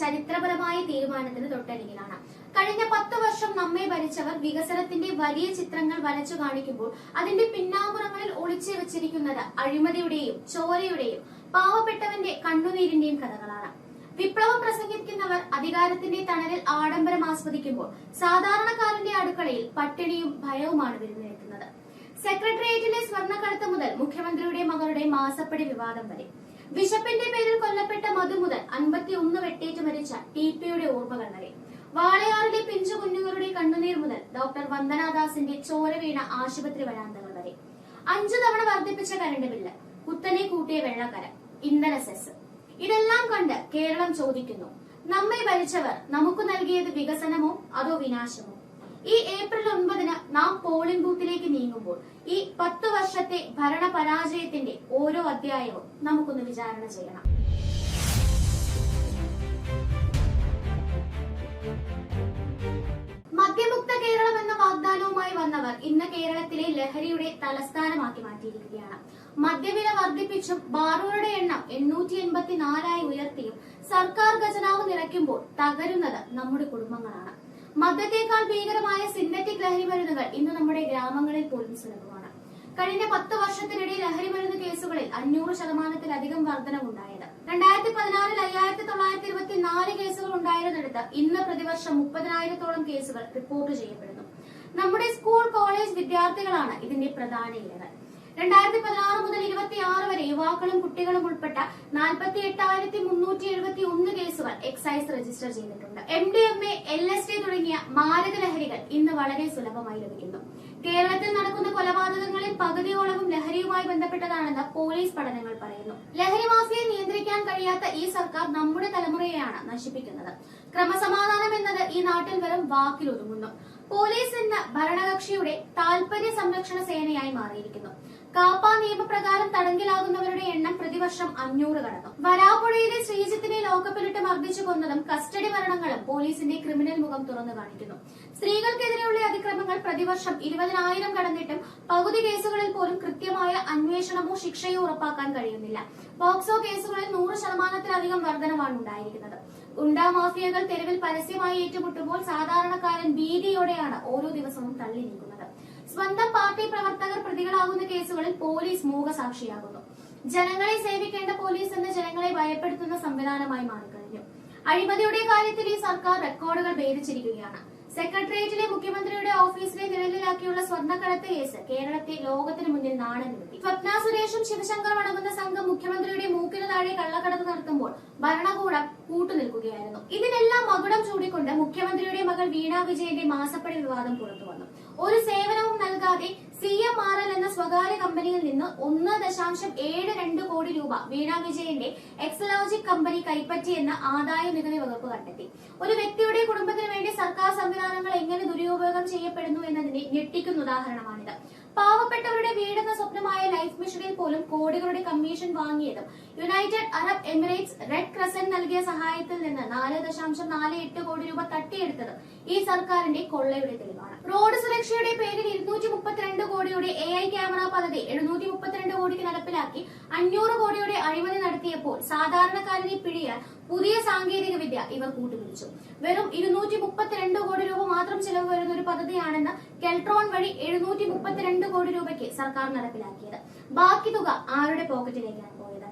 ചരിത്രപരമായ തീരുമാനത്തിന് തൊട്ടരികിലാണ്. കഴിഞ്ഞ 10 വർഷം നമ്മെ ഭരിച്ചവർ വികസനത്തിന്റെ വലിയ ചിത്രങ്ങൾ വരച്ചു കാണിക്കുമ്പോൾ അതിന്റെ പിന്നാമ്പുറങ്ങളിൽ ഒളിച്ചു വെച്ചിരിക്കുന്നത് അഴിമതിയുടെയും ചോരയുടെയും പാവപ്പെട്ടവന്റെ കണ്ണുനീരിന്റെയും കഥകളാണ്. വിപ്ലവം പ്രസംഗിക്കുന്നവർ അധികാരത്തിന്റെ തണലിൽ ആഡംബരം ആസ്വദിക്കുമ്പോൾ സാധാരണക്കാരന്റെ അടുക്കളയിൽ പട്ടിണിയും ഭയവുമാണ് വിരുന്നേൽക്കുന്നത്. സെക്രട്ടേറിയറ്റിലെ സ്വർണ്ണക്കടത്ത് മുതൽ മുഖ്യമന്ത്രിയുടെ മകളുടെ മാസപ്പടി വിവാദം വരെ, വിശപ്പിന്റെ പേരിൽ കൊല്ലപ്പെട്ട മധു മുതൽ 51 വെട്ടേറ്റ് മരിച്ച ടിപിയുടെ ഓർമ്മകൾ വരെ, വാളയാറിലെ പിഞ്ചു കുഞ്ഞുങ്ങളുടെ കണ്ണുനീർ മുതൽ ഡോക്ടർ വന്ദനാദാസിന്റെ ചോര വീണ ആശുപത്രി വരാന്തകൾ വരെ, 5 തവണ വർദ്ധിപ്പിച്ച കരണ്ട് ബില്ല്, കുത്തനെ കൂട്ടിയ വെള്ളക്കര, ഇന്ധന സെസ്, ഇതെല്ലാം കണ്ട് കേരളം ചോദിക്കുന്നു, നമ്മെ ഭരിച്ചവർ നമുക്ക് നൽകിയത് വികസനമോ അതോ വിനാശമോ? ഈ ഏപ്രിൽ 9 നാം പോളിംഗ് ബൂത്തിലേക്ക് നീങ്ങുമ്പോൾ ഈ 10 വർഷത്തെ ഭരണ പരാജയത്തിന്റെ ഓരോ അധ്യായവും നമുക്കൊന്ന് വിചാരണ ചെയ്യണം. മദ്യമുക്ത കേരളം എന്ന വാഗ്ദാനവുമായി വന്നവർ ഇന്ന് കേരളത്തിലെ ലഹരിയുടെ തലസ്ഥാനമാക്കി മാറ്റിയിരിക്കുകയാണ്. മദ്യവില വർദ്ധിപ്പിച്ചും ബാറുകളുടെ എണ്ണം 884 ഉയർത്തിയും സർക്കാർ ഖജനാവ് നിറയ്ക്കുമ്പോൾ തകരുന്നത് നമ്മുടെ കുടുംബങ്ങളാണ്. മദ്യത്തേക്കാൾ ഭീകരമായ സിന്തറ്റിക് ലഹരി മരുന്നുകൾ ഇന്ന് നമ്മുടെ ഗ്രാമങ്ങളിൽ പോലും സുലഭമാണ്. കഴിഞ്ഞ 10 വർഷത്തിനിടെ ലഹരി മരുന്ന് കേസുകളിൽ 500% വർധനവുണ്ടായത്. 2016 5924 കേസുകൾ ഉണ്ടായിരുന്നിടത്ത് ഇന്ന് പ്രതിവർഷം 30,000-ഓളം കേസുകൾ റിപ്പോർട്ട് ചെയ്യപ്പെടുന്നു. നമ്മുടെ സ്കൂൾ കോളേജ് വിദ്യാർത്ഥികളാണ് ഇതിന്റെ പ്രധാന ഇരകൾ. 2016 മുതൽ 26 വരെ യുവാക്കളും കുട്ടികളും ഉൾപ്പെട്ട 48,371 കേസുകൾ എക്സൈസ് രജിസ്റ്റർ ചെയ്തിട്ടുണ്ട്. MDMA, LSD തുടങ്ങിയ മാരക ലഹരികൾ ഇന്ന് വളരെ സുലഭമായി ലഭിക്കുന്നു. കേരളത്തിൽ നടക്കുന്ന കൊലപാതകങ്ങളിൽ പകുതിയോളവും ലഹരിയുമായി ബന്ധപ്പെട്ടതാണെന്ന് പോലീസ് പഠനങ്ങൾ പറയുന്നു. ലഹരി മാഫിയയെ നിയന്ത്രിക്കാൻ കഴിയാത്ത ഈ സർക്കാർ നമ്മുടെ തലമുറയെയാണ് നശിപ്പിക്കുന്നത്. ക്രമസമാധാനം എന്നത് ഈ നാട്ടിൽ വെറും വാക്കിലൊതുങ്ങുന്നു. പോലീസ് എന്ന ഭരണകക്ഷിയുടെ താൽപര്യ സംരക്ഷണ സേനയായി മാറിയിരിക്കുന്നു. കാപ്പ നിയമപ്രകാരം തടങ്കിലാകുന്നവരുടെ എണ്ണം പ്രതിവർഷം 500 കടന്നു. വരാപ്പുഴയിലെ ശ്രീജിത്തിനെ ലോക്കപ്പിലിട്ട് മർദ്ദിച്ചു കൊന്നതും കസ്റ്റഡി മരണങ്ങളും പോലീസിന്റെ ക്രിമിനൽ മുഖം തുറന്നു കാണിക്കുന്നു. സ്ത്രീകൾക്കെതിരെയുള്ള അതിക്രമങ്ങൾ പ്രതിവർഷം 20,000 കടന്നിട്ടും പകുതി കേസുകളിൽ പോലും കൃത്യമായ അന്വേഷണമോ ശിക്ഷയോ ഉറപ്പാക്കാൻ കഴിയുന്നില്ല. പോക്സോ കേസുകളിൽ 100%-ലധികം വർധനവാണ് ഉണ്ടായിരിക്കുന്നത്. ഗുണ്ടാ മാഫിയകൾ തെരുവിൽ പരസ്യമായി ഏറ്റുമുട്ടുമ്പോൾ സാധാരണക്കാരൻ ഭീതിയോടെയാണ് ഓരോ ദിവസവും തള്ളി നീക്കുന്നത്. സ്വന്തം പാർട്ടി പ്രവർത്തകർ പ്രതികളാകുന്ന കേസുകളിൽ പോലീസ് മൂകസാക്ഷിയാകുന്നു. ജനങ്ങളെ സേവിക്കേണ്ട പോലീസ് എന്ന ജനങ്ങളെ ഭയപ്പെടുത്തുന്ന സംവിധാനമായി മാറിക്കഴിഞ്ഞു. അഴിമതിയുടെ കാര്യത്തിൽ ഈ സർക്കാർ റെക്കോർഡുകൾ ഭേദിച്ചിരിക്കുകയാണ്. സെക്രട്ടേറിയറ്റിലെ മുഖ്യമന്ത്രിയുടെ ഓഫീസിനെ നിഴലിലാക്കിയുള്ള സ്വർണ്ണക്കടത്ത് കേസ് കേരളത്തെ ലോകത്തിന് മുന്നിൽ നാണം കെടുത്തി. സ്വപ്ന സുരേഷും ശിവശങ്കറും അടങ്ങുന്ന സംഘം മുഖ്യമന്ത്രിയുടെ മൂക്കിന് താഴെ കള്ളക്കടത്ത് നടത്തുമ്പോൾ ഭരണകൂടം കൂട്ടുനിൽക്കുകയായിരുന്നു. ഇതിനെല്ലാം മകുടം ചൂടിക്കൊണ്ട് മുഖ്യമന്ത്രിയുടെ മകൾ വീണ വിജയന്റെ മാസപ്പടി വിവാദം പുറത്തുവന്നു. ഒരു സേവനവും നൽകാതെ CMRL എന്ന സ്വകാര്യ കമ്പനിയിൽ നിന്ന് 1.72 കോടി രൂപ വീണ വിജയന്റെ എക്സലോജിക് കമ്പനി കൈപ്പറ്റിയെന്ന് ആദായ നികുതി വകുപ്പ് കണ്ടെത്തി. ഒരു വ്യക്തിയുടെ കുടുംബത്തിന് വേണ്ടി സർക്കാർ സംവിധാനങ്ങൾ എങ്ങനെ ദുരുപയോഗം ചെയ്യപ്പെടുന്നു എന്നതിന്റെ ഞെട്ടിക്കുന്ന ഉദാഹരണമാണിത്. പാവപ്പെട്ടവരുടെ വീടെന്ന സ്വപ്നമായ ലൈഫ് മിഷനിൽ പോലും കോടികളുടെ കമ്മീഷൻ വാങ്ങിയതും United Arab Emirates Red Crescent നൽകിയ സഹായത്തിൽ നിന്ന് 4.48 കോടി രൂപ തട്ടിയെടുത്തതും ഈ സർക്കാരിന്റെ കൊള്ളയുടെ തെളിവാണ്. റോഡ് സുരക്ഷയുടെ പേരിൽ 232 കോടിയുടെ AI ക്യാമറ പദ്ധതി 732 കോടിക്ക് നടപ്പിലാക്കി 500 കോടിയുടെ അഴിമതി നടത്തിയപ്പോൾ സാധാരണക്കാരനെ പിഴിയാൻ പുതിയ സാങ്കേതിക വിദ്യ ഇവർ കൂട്ടുപിടിച്ചു. വെറും 232 കോടി രൂപ മാത്രം ചെലവ് വരുന്ന ഒരു പദ്ധതിയാണെന്ന് കെൽട്രോൺ വഴി 732 കോടി രൂപയ്ക്ക് സർക്കാർ നടപ്പിലാക്കിയത്. ബാക്കി തുക ആരുടെ പോക്കറ്റിലേക്കാണ് പോയത്?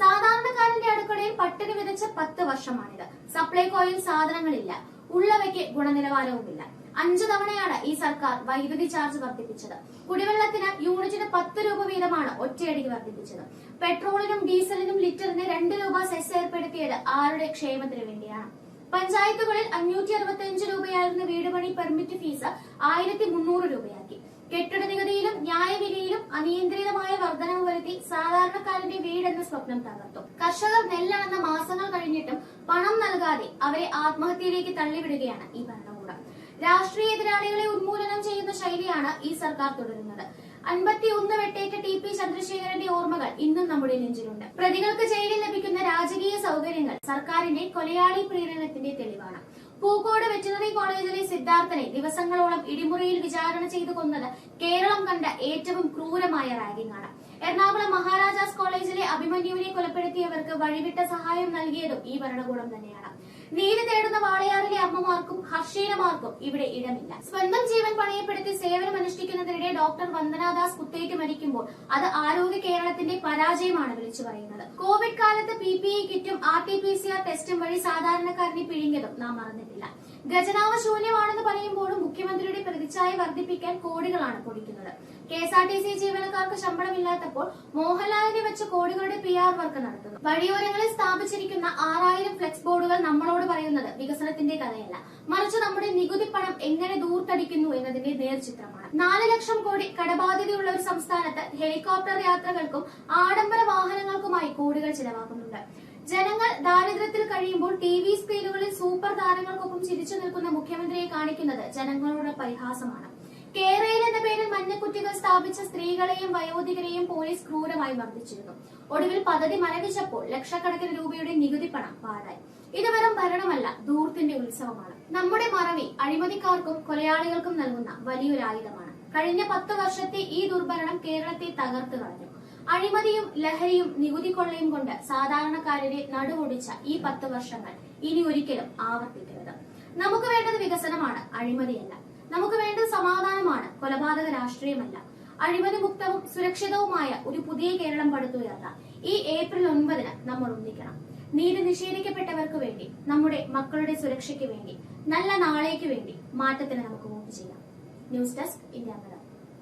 സാധാരണക്കാരന്റെ അടുക്കളയിൽ പട്ടിണി വിതച്ച 10 വർഷമാണിത്. സപ്ലൈകോയിൽ സാധനങ്ങളില്ല, ഉള്ളവയ്ക്ക് ഗുണനിലവാരവുമില്ല. 5 തവണയാണ് ഈ സർക്കാർ വൈദ്യുതി ചാർജ് വർദ്ധിപ്പിച്ചത്. കുടിവെള്ളത്തിന് യൂണിറ്റിന് 10 രൂപ വീതമാണ് ഒറ്റയടിക്ക് വർദ്ധിപ്പിച്ചത്. പെട്രോളിനും ഡീസലിനും ലിറ്ററിന് 2 രൂപ സെസ് ഏർപ്പെടുത്തിയത് ആരുടെ ക്ഷേമത്തിന് വേണ്ടിയാണ്? പഞ്ചായത്തുകളിൽ 565 രൂപയായിരുന്ന വീട് പണി പെർമിറ്റ് ഫീസ് 1300 രൂപയാക്കി. കെട്ടിട നികുതിയിലും ന്യായവിലയിലും അനിയന്ത്രിതമായ വർധനവ് വരുത്തി സാധാരണക്കാരന്റെ വീടെന്ന സ്വപ്നം തകർത്തു. കർഷകർ നെല്ലണന്ന മാസങ്ങൾ കഴിഞ്ഞിട്ടും പണം നൽകാതെ അവരെ ആത്മഹത്യയിലേക്ക് തള്ളിവിടുകയാണ് ഈ ഭരണകൂടം. രാഷ്ട്രീയ എതിരാളികളെ ഉന്മൂലനം ചെയ്യുന്ന ശൈലിയാണ് ഈ സർക്കാർ തുടരുന്നത്. 51 വെട്ടേറ്റ TP ചന്ദ്രശേഖരന്റെ ഓർമ്മകൾ ഇന്നും നമ്മുടെ നെഞ്ചിലുണ്ട്. പ്രതികൾക്ക് ജയിലിൽ ലഭിക്കുന്ന രാജകീയ സൗകര്യങ്ങൾ സർക്കാരിന്റെ കൊലയാളി പ്രീണനത്തിന്റെ തെളിവാണ്. പൂക്കോട് വെറ്റിനറി കോളേജിലെ സിദ്ധാർത്ഥനെ ദിവസങ്ങളോളം ഇടിമുറിയിൽ വിചാരണ ചെയ്തു കൊന്നത് കേരളം കണ്ട ഏറ്റവും ക്രൂരമായ റാഗിംഗ് ആണ്. എറണാകുളം മഹാരാജാസ് കോളേജിലെ അഭിമന്യുവിനെ കൊലപ്പെടുത്തിയവർക്ക് വഴിവിട്ട സഹായം നൽകിയതും ഈ ഭരണകൂടം തന്നെയാണ്. നീതി തേടുന്ന വാളയാറിലെ അമ്മമാർക്കും ഹർഷീനമാർക്കും ഇവിടെ ഇടമില്ല. സ്വന്തം ജീവൻ പണയപ്പെടുത്തി സേവനമനുഷ്ഠിക്കുന്നതിനിടെ ഡോക്ടർ വന്ദനാദാസ് കുത്തേറ്റ് മരിക്കുമ്പോൾ അത് ആരോഗ്യ കേരളത്തിന്റെ പരാജയമാണ് വിളിച്ചു പറയുന്നത്. കോവിഡ് കാലത്ത് PPE കിറ്റും RT-PCR ടെസ്റ്റും വഴി സാധാരണക്കാരനെ പിഴിഞ്ഞതും നാം മറന്നിട്ടില്ല. ഖജനാവ് ശൂന്യമാണെന്ന് പറയുമ്പോഴും മുഖ്യമന്ത്രിയുടെ പ്രതിച്ഛായ വർദ്ധിപ്പിക്കാൻ കോടികളാണ് പൊടിക്കുന്നത്. KSRTC ജീവനക്കാർക്ക് ശമ്പളമില്ലാത്തപ്പോൾ മോഹൻലാലിനെ വെച്ച് കോടികളുടെ PR വർക്ക് നടത്തുന്നു. വഴിയോരങ്ങളിൽ സ്ഥാപിച്ചിരിക്കുന്ന 6000 ഫ്ലെക്സ് ബോർഡുകൾ നമ്മളോട് പറയുന്നത് വികസനത്തിന്റെ കഥയല്ല, മറിച്ച് നമ്മുടെ നികുതി പണം എങ്ങനെ ദൂർത്തടിക്കുന്നു എന്നതിന്റെ നേർചിത്രമാണ്. 4 ലക്ഷം കോടി കടബാധ്യതയുള്ള ഒരു സംസ്ഥാനത്ത് ഹെലികോപ്റ്റർ യാത്രകൾക്കും ആഡംബര വാഹനങ്ങൾക്കുമായി കോടികൾ ചിലവാക്കുന്നുണ്ട്. ജനങ്ങൾ ദാരിദ്ര്യത്തിൽ കഴിയുമ്പോൾ TV സ്ക്രീനുകളിൽ സൂപ്പർ താരങ്ങൾക്കൊപ്പം ചിരിച്ചു നിൽക്കുന്ന മുഖ്യമന്ത്രിയെ കാണിക്കുന്നത് ജനങ്ങളുടെ പരിഹാസമാണ്. കേരയിൽ എന്ന പേരിൽ മഞ്ഞക്കുറ്റികൾ സ്ഥാപിച്ച സ്ത്രീകളെയും വയോധികരെയും പോലീസ് ക്രൂരമായി മർദ്ദിച്ചിരുന്നു. ഒടുവിൽ പദ്ധതി മരവിച്ചപ്പോൾ ലക്ഷക്കണക്കിന് രൂപയുടെ നികുതി പണം പാഴായി. ഇത് വെറും ഭരണമല്ല, ധൂർത്തിന്റെ ഉത്സവമാണ്. നമ്മുടെ മറവി അഴിമതിക്കാർക്കും കൊലയാളികൾക്കും നൽകുന്ന വലിയൊരു ആയുധമാണ്. കഴിഞ്ഞ 10 വർഷത്തെ ഈ ദുർഭരണം കേരളത്തെ തകർത്തു കളഞ്ഞു. അഴിമതിയും ലഹരിയും നികുതി കൊള്ളയും കൊണ്ട് സാധാരണക്കാരുടെ നടുവൊടിച്ച ഈ 10 വർഷങ്ങൾ ഇനി ഒരിക്കലും ആവർത്തിക്കരുത്. നമുക്ക് വേണ്ടത് വികസനമാണ്, അഴിമതിയല്ല. നമുക്ക് വേണ്ടത് സമാധാനമാണ്, കൊലപാതക രാഷ്ട്രീയമല്ല. അഴിമതി മുക്തവും സുരക്ഷിതവുമായ ഒരു പുതിയ കേരളം പടുത്തുയർത്താൻ ഈ ഏപ്രിൽ 9 നമ്മൾ ഒന്നിക്കണം. നീതി നിഷേധിക്കപ്പെട്ടവർക്ക് വേണ്ടി, നമ്മുടെ മക്കളുടെ സുരക്ഷയ്ക്ക് വേണ്ടി, നല്ല നാളേക്ക് വേണ്ടി മാറ്റത്തിന് നമുക്ക് വോട്ട് ചെയ്യാം. News desk India.